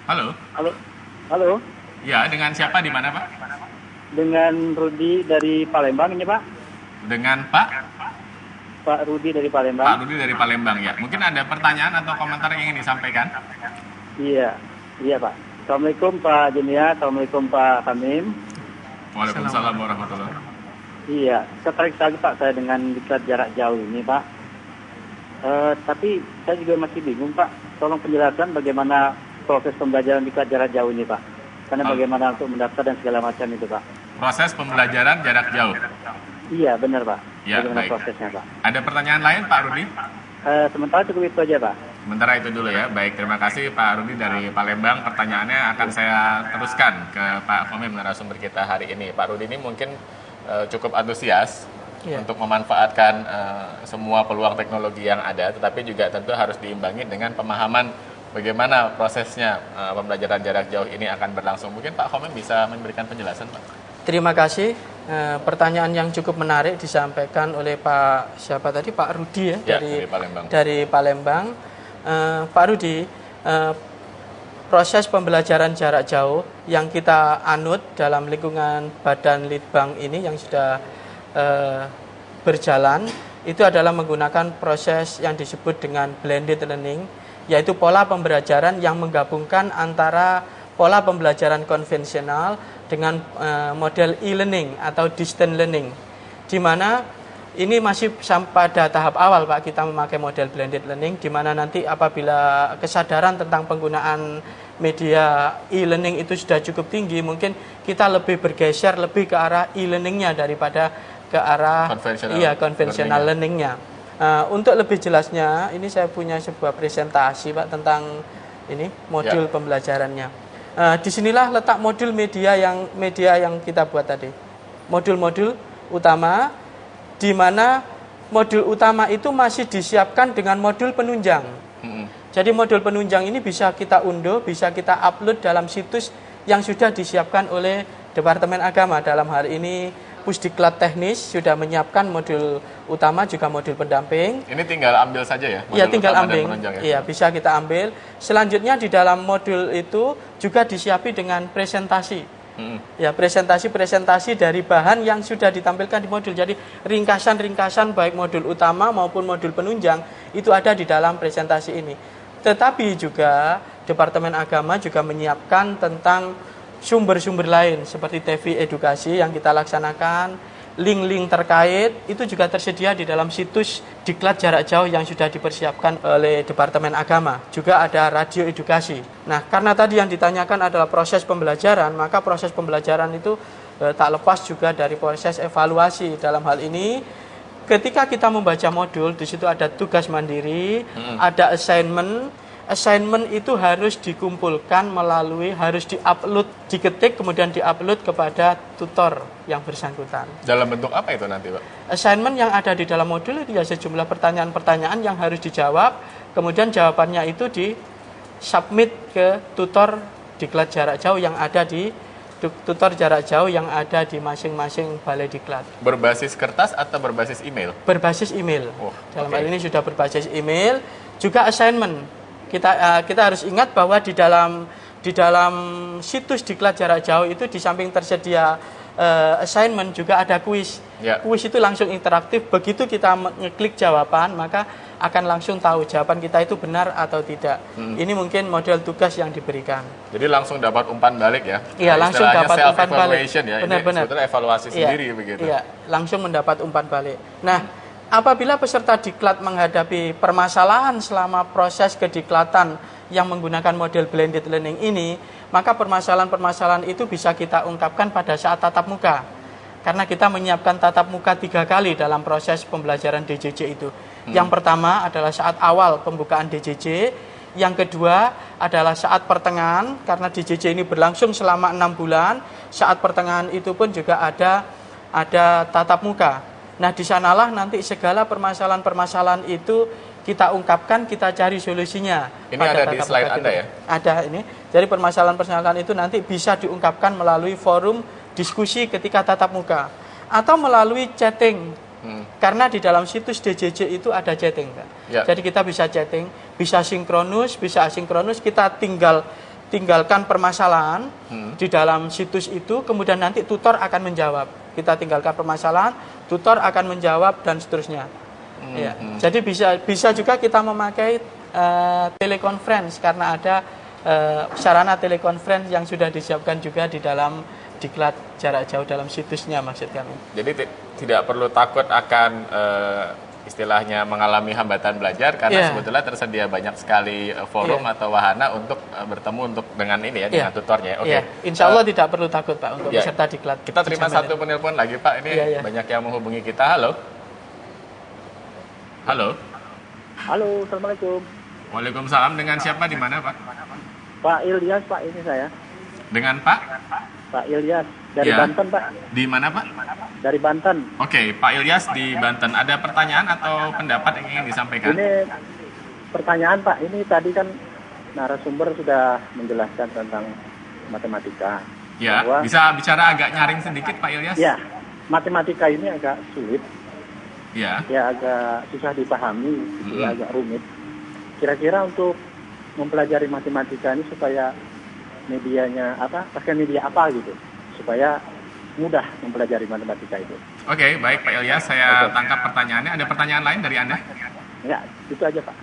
Halo. Halo, halo, Ya, dengan siapa di mana, Pak? dengan Rudi dari Palembang ini Pak. Dengan Pak Pak Rudi dari Pak Palembang. Rudi dari Palembang ya. Mungkin ada pertanyaan atau komentar yang ingin disampaikan? Iya, iya Pak. Assalamualaikum Pak Jenia, Assalamualaikum Pak Hamim. Waalaikumsalam warahmatullahi wabarakatuh. Iya, tertarik sekali Pak saya dengan diklat jarak jauh ini Pak. Tapi saya juga masih bingung Pak. Tolong penjelasan bagaimana proses pembelajaran diklat jarak jauh ini Pak. Karena bagaimana untuk mendaftar dan segala macam itu Pak. Proses pembelajaran jarak jauh. Iya, benar Pak. Ya, Bagaimana baik. prosesnya Pak. Ada pertanyaan lain, Pak Rudi? Sementara cukup itu aja Pak. Sementara itu dulu ya. Baik, terima kasih Pak Rudi dari Palembang. Pertanyaannya akan saya teruskan ke Pak Komim, narasumber kita hari ini. Pak Rudi ini mungkin cukup antusias untuk memanfaatkan semua peluang teknologi yang ada, tetapi juga tentu harus diimbangi dengan pemahaman bagaimana prosesnya pembelajaran jarak jauh ini akan berlangsung. Mungkin Pak Komim bisa memberikan penjelasan, Pak. Terima kasih. Pertanyaan yang cukup menarik disampaikan oleh Pak siapa tadi, Pak Rudi ya, Dari Palembang. Dari Palembang. Pak Rudi, proses pembelajaran jarak jauh yang kita anut dalam lingkungan Badan Litbang ini yang sudah berjalan itu adalah menggunakan proses yang disebut dengan blended learning, yaitu pola pembelajaran yang menggabungkan antara pola pembelajaran konvensional dengan model e-learning atau distance learning, di mana ini masih pada tahap awal Pak, kita memakai model blended learning, di mana nanti apabila kesadaran tentang penggunaan media e-learning itu sudah cukup tinggi, mungkin kita lebih bergeser lebih ke arah e-learningnya daripada ke arah konvensional learningnya. Untuk lebih jelasnya, ini saya punya sebuah presentasi Pak tentang ini modul pembelajarannya. Disinilah letak modul media yang kita buat tadi. Modul-modul utama, di mana modul utama itu masih disiapkan dengan modul penunjang. Jadi modul penunjang ini bisa kita unduh, bisa kita upload dalam situs yang sudah disiapkan oleh Departemen Agama. Dalam hal ini Pusdiklat Teknis sudah menyiapkan modul utama juga modul pendamping. Ini tinggal ambil saja ya? Iya, tinggal ambil. Iya, bisa kita ambil. Selanjutnya di dalam modul itu juga disiapi dengan presentasi. Ya, presentasi dari bahan yang sudah ditampilkan di modul. Jadi ringkasan-ringkasan baik modul utama maupun modul penunjang itu ada di dalam presentasi ini. Tetapi juga Departemen Agama juga menyiapkan tentang sumber-sumber lain seperti TV edukasi yang kita laksanakan, link-link terkait itu juga tersedia di dalam situs diklat jarak jauh yang sudah dipersiapkan oleh Departemen Agama. Juga ada radio edukasi. Nah, karena tadi yang ditanyakan adalah proses pembelajaran, maka proses pembelajaran itu tak lepas juga dari proses evaluasi. Dalam hal ini, ketika kita membaca modul, di situ ada tugas mandiri, ada assignment. Assignment itu harus dikumpulkan harus diupload, diketik kemudian diupload kepada tutor yang bersangkutan. Dalam bentuk apa itu nanti, Pak? Assignment yang ada di dalam modul itu ya sejumlah pertanyaan-pertanyaan yang harus dijawab, kemudian jawabannya itu di-submit ke tutor diklat jarak jauh yang ada di masing-masing balai diklat. Berbasis kertas atau berbasis email? Berbasis email. Dalam hal ini sudah berbasis email, juga assignment. Kita harus ingat bahwa di dalam situs diklat jarak jauh itu di samping tersedia assignment juga ada kuis. Kuis itu langsung interaktif. Begitu kita ngeklik jawaban, maka akan langsung tahu jawaban kita itu benar atau tidak. Ini mungkin model tugas yang diberikan. Jadi langsung dapat umpan balik ya? Iya, langsung dapat umpan balik. Ya? Benar-benar. Sebetulnya evaluasi sendiri begitu. Iya, langsung mendapat umpan balik. Nah, apabila peserta diklat menghadapi permasalahan selama proses kediklatan yang menggunakan model blended learning ini, maka permasalahan-permasalahan itu bisa kita ungkapkan pada saat tatap muka. Karena kita menyiapkan tatap muka 3 kali dalam proses pembelajaran DJJ itu. Yang pertama adalah saat awal pembukaan DJJ, yang kedua adalah saat pertengahan, karena DJJ ini berlangsung selama 6 bulan, saat pertengahan itu pun juga ada tatap muka. Nah, di sanalah nanti segala permasalahan-permasalahan itu kita ungkapkan, kita cari solusinya. Ini ada di slide Anda ya? Ada ini. Jadi permasalahan-permasalahan itu nanti bisa diungkapkan melalui forum diskusi ketika tatap muka. Atau melalui chatting. Karena di dalam situs DJJ itu ada chatting, Pak. Jadi kita bisa chatting, bisa sinkronus, bisa asinkronus. Kita tinggal tinggalkan permasalahan di dalam situs itu, kemudian nanti tutor akan menjawab. Kita tinggalkan permasalahan, tutor akan menjawab dan seterusnya. Ya. Jadi bisa juga kita memakai teleconference karena ada sarana teleconference yang sudah disiapkan juga di dalam diklat jarak jauh dalam situsnya, maksud kami. Jadi tidak perlu takut akan istilahnya mengalami hambatan belajar karena sebetulnya tersedia banyak sekali forum atau wahana untuk bertemu dengan ini ya dengan tutornya. Oke. Insya Allah tidak perlu takut Pak untuk peserta diklat. Kita terima satu penelpon lagi Pak. Ini banyak yang menghubungi kita. Halo. Halo. Halo, Assalamualaikum. Waalaikumsalam. Dengan siapa di mana Pak? Pak Ilyas, Pak, ini saya. Dengan Pak? Pak Ilyas dari Banten, Pak. Di mana Pak? Dari Banten. Oke, Pak Ilyas di Banten. Ada pertanyaan atau pendapat yang ingin disampaikan? Ini pertanyaan Pak, ini tadi kan narasumber sudah menjelaskan tentang matematika. Ya, bahwa, bisa bicara agak nyaring sedikit Pak Ilyas? Ya, matematika ini agak sulit. Ya. Ya, agak susah dipahami, ya, agak rumit. Kira-kira untuk mempelajari matematika ini supaya medianya apa, pakai media apa gitu, supaya mudah mempelajari matematika itu. Oke, baik Pak Ilyas, saya tangkap pertanyaannya. Ada pertanyaan lain dari Anda? Ya, itu aja Pak.